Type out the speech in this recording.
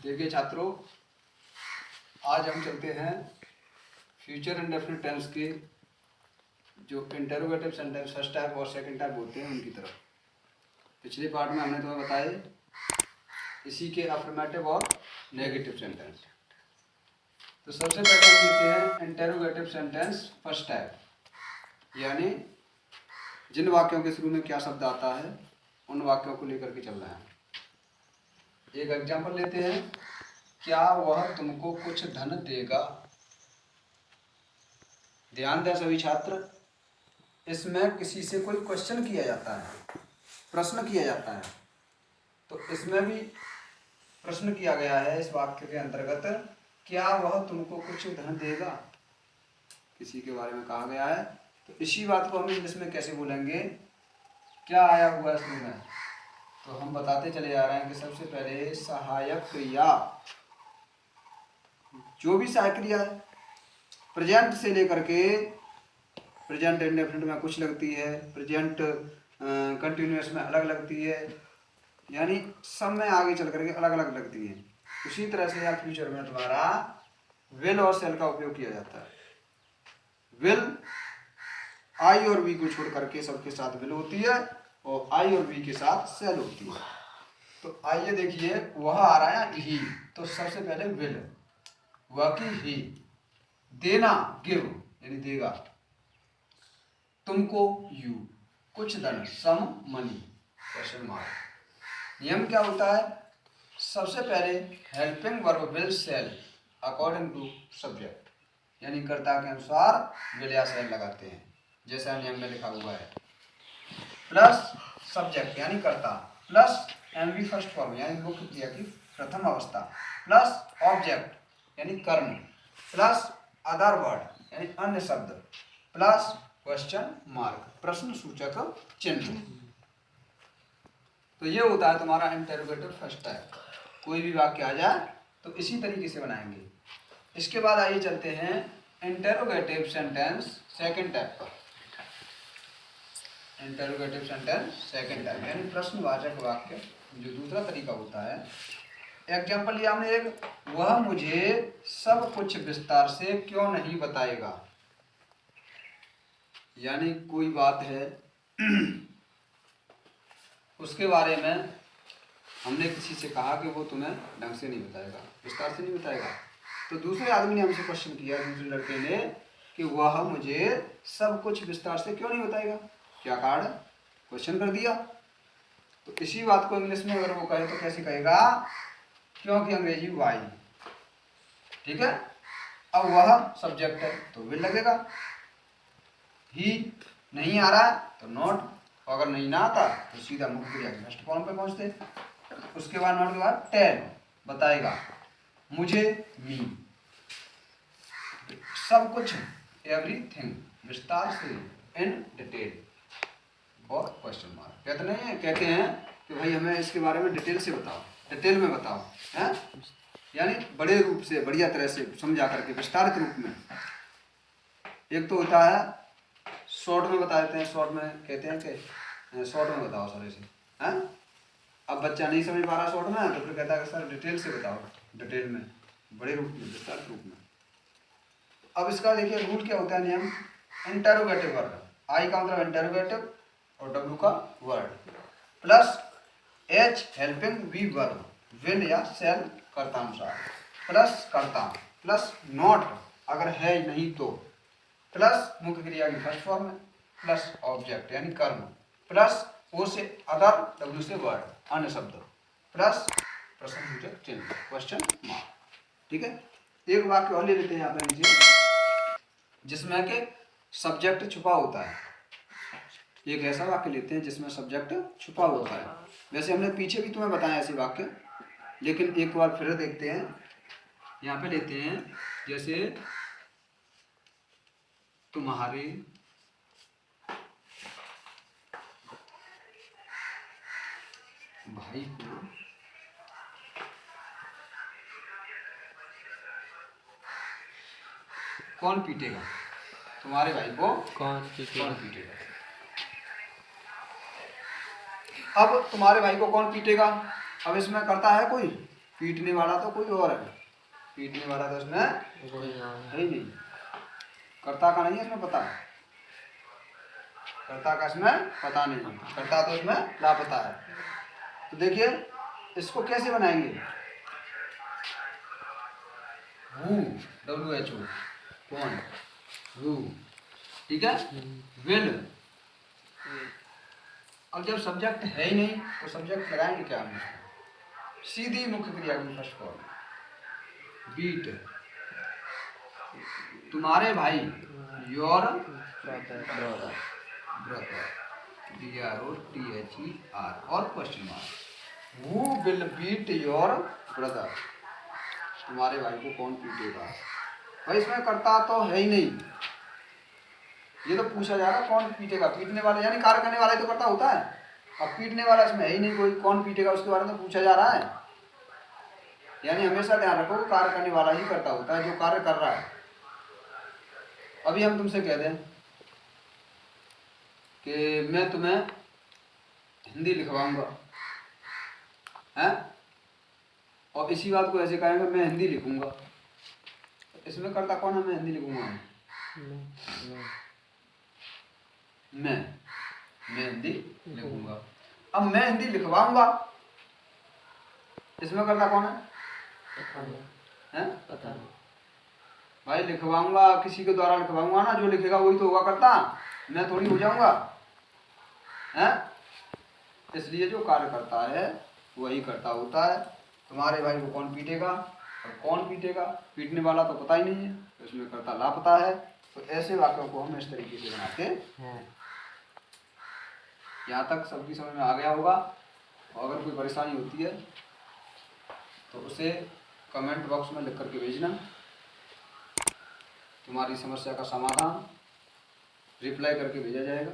देखिए छात्रों, आज हम चलते हैं फ्यूचर इंडेफिनिट टेंस के जो इंटरोगेटिव सेंटेंस फर्स्ट टाइप और सेकंड टाइप होते हैं उनकी तरफ। पिछले पार्ट में हमने तुम्हें बताए इसी के अफर्मेटिव और नेगेटिव सेंटेंस। तो सबसे पहले हम लेते हैं इंटरोगेटिव सेंटेंस फर्स्ट टाइप, यानी जिन वाक्यों के शुरू में क्या शब्द आता है उन वाक्यों को लेकर के चल रहे हैं। एक एग्जाम्पल लेते हैं, क्या वह तुमको कुछ धन देगा। ध्यान दें सभी छात्र, इसमें किसी से कोई क्वेश्चन किया जाता है, प्रश्न किया जाता है। तो इसमें भी प्रश्न किया गया है इस वाक्य के अंतर्गत, क्या वह तुमको कुछ धन देगा, किसी के बारे में कहा गया है। तो इसी बात को हम इंग्लिश में कैसे बोलेंगे, क्या आया हुआ है शुरू में। तो हम बताते चले जा रहे हैं कि सबसे पहले सहायक क्रिया, जो भी सहायक क्रिया है प्रेजेंट से लेकर के प्रेजेंट इंडेफिनिट में कुछ लगती है, प्रेजेंट कंटिन्यूअस में अलग लगती है, यानी सब में आगे चल करके अलग अलग लगती है। उसी तरह से यहाँ फ्यूचर में तुम्हारा विल और सेल का उपयोग किया जाता है। विल आई और वी को छोड़ करके सबके साथ विल होती है और आई और वी के साथ सेल होती है। तो आइए देखिए, वह आ रहा है ही, तो सबसे पहले विल, वह की ही, देना गिव यानी देगा, तुमको यू, कुछ धन सम मनी क्वेश्चन मार्क। नियम क्या होता है, सबसे पहले helping verb will shall according to subject, यानी कर्ता के अनुसार विल या सेल लगाते हैं, जैसा नियम में लिखा हुआ है। प्लस सब्जेक्ट यानी कर्ता, प्लस एमवी फर्स्ट फॉर्म यानी मुख्य क्रिया की प्रथम अवस्था, प्लस ऑब्जेक्ट यानी कर्म, प्लस अदर वर्ड यानी अन्य शब्द, प्लस क्वेश्चन मार्क प्रश्न सूचक चिन्ह। तो ये होता है तुम्हारा इंटरोगेटिव फर्स्ट टाइप। कोई भी वाक्य आ जाए तो इसी तरीके से बनाएंगे। इसके बाद आइए चलते हैं इंटरोगेटिव सेंटेंस सेकंड टाइप पर। इंटरोगेटिव सेंटेंस सेकंड टाइप यानी प्रश्नवाचक वाक्य, जो दूसरा तरीका होता है। एग्जाम्पल लिया हमने एक, वह मुझे सब कुछ विस्तार से क्यों नहीं बताएगा, यानी कोई बात है उसके बारे में हमने किसी से कहा कि वो तुम्हें ढंग से नहीं बताएगा, विस्तार से नहीं बताएगा। तो दूसरे आदमी ने हमसे क्वेश्चन किया, दूसरे लड़के ने, कि वह मुझे सब कुछ विस्तार से क्यों नहीं बताएगा। क्या कार्ड क्वेश्चन कर दिया। तो इसी बात को इंग्लिश में अगर वो कहे तो कैसे कहेगा, क्योंकि अंग्रेजी वाई, ठीक है। अब वह सब्जेक्ट है तो विल लगेगा, ही नहीं आ रहा है तो नॉट, अगर नहीं ना आता तो सीधा मुख्य क्रिया के फर्स्ट फॉर्म पे पहुंचते। उसके बाद नॉट के बाद टेल बताएगा, मुझे मी, सब कुछ एवरीथिंग विस्तार से, इन डिटेल और क्वेश्चन मार्क। कहते हैं कि भाई हमें इसके बारे में डिटेल से बताओ, डिटेल में बताओ, है यानी बड़े रूप से, बढ़िया तरह से समझा करके विस्तारित रूप में। एक तो होता है शॉर्ट में बता देते हैं, शॉर्ट में कहते हैं कि शॉर्ट में बताओ सर इसे, हैं। अब बच्चा नहीं समझ पा रहा शॉर्ट में तो फिर कहता है कि सर डिटेल से बताओ, डिटेल में, बड़े रूप में, विस्तारित रूप में। अब इसका देखिए रूल क्या होता है, नियम, इंटरोगेटिव वर्ड, आई का मतलब इंटरोगेटिव और डब्ल्यू का word, plus H helping V verb, will या सेल कर्तानुसार, प्लस कर्ता, प्लस नॉट अगर है नहीं तो, प्लस मुख्य क्रिया की फर्स्ट फॉर्म में, प्लस ऑब्जेक्ट यानी कर्म, प्लस ओ से अदर, डब्ल्यू से वर्ड अन्य शब्द, प्लस प्रश्न सूचक चिन्ह क्वेश्चन मार्क। ठीक है, एक वाक्य और ले लेते हैं यहाँ पे नीचे, जिसमें कि सब्जेक्ट छुपा होता है। एक ऐसा वाक्य लेते हैं जिसमें सब्जेक्ट छुपा होता है। वैसे हमने पीछे भी तुम्हें बताया ऐसे वाक्य, लेकिन एक बार फिर देखते हैं। यहाँ पे लेते हैं जैसे, तुम्हारे भाई को कौन पीटेगा, तुम्हारे भाई को कौन पीटेगा। अब तुम्हारे भाई को कौन पीटेगा, अब इसमें करता है कोई, पीटने वाला तो कोई और है, पीटने वाला तो इसमें है ही नहीं, कर्ता का नहीं है इसमें पता, कर्ता का इसमें पता नहीं, कर्ता तो इसमें लापता है। तो देखिए इसको कैसे बनाएंगे, हु, WHO, कौन, हु, ठीक है, विल। अब जब सब्जेक्ट है ही नहीं तो सब्जेक्ट लगाएंगे क्या हम, सीधी मुख्य क्रिया की फर्स्ट फॉर्म, बीट, तुम्हारे भाई, योर ब्रदर, BROTHER, और question mark, who will beat your brother, तुम्हारे भाई को कौन पीटेगा। भाई इसमें कर्ता तो है ही नहीं, ये तो पूछा जा रहा है कौन पीटेगा, पीटने वाले यानी कार्य करने वाला ही तो कर्ता होता है। अब पीटने वाला इसमें है ही नहीं कोई, कौन पीटेगा उसके बारे में तो पूछा जा रहा है। यानी हमेशा ध्यान रखो कि कार्य करने वाला ही कर्ता होता है, जो कार्य कर रहा है। अभी हम तुमसे कह दें कि मैं तुम्हें हिंदी लिखवाऊंगा, हैं, और इसी बात को ऐसे कहेंगे मैं हिंदी लिखूंगा, इसमें कर्ता कौन है, मैं हिंदी लिखूंगा, मैं हिंदी लिखूंगा। अब मैं हिंदी लिखवाऊंगा, इसमें कर्ता कौन है, पता नहीं भाई, लिखवाऊंगा किसी के द्वारा लिखवाऊंगा ना, जो लिखेगा वही तो होगा कर्ता, मैं थोड़ी हो जाऊंगा, हैं। इसलिए जो कार्य करता है वही कर्ता होता है। तुम्हारे भाई को कौन पीटेगा, और कौन पीटेगा, पीटने वाला तो पता ही नहीं है, तो इसमें कर्ता लापता है। तो ऐसे वाक्यों को हम इस तरीके से बनाते हैं। यहाँ तक सबकी समझ में आ गया होगा, और अगर कोई परेशानी होती है तो उसे कमेंट बॉक्स में लिख करके भेजना, तुम्हारी समस्या का समाधान रिप्लाई करके भेजा जाएगा।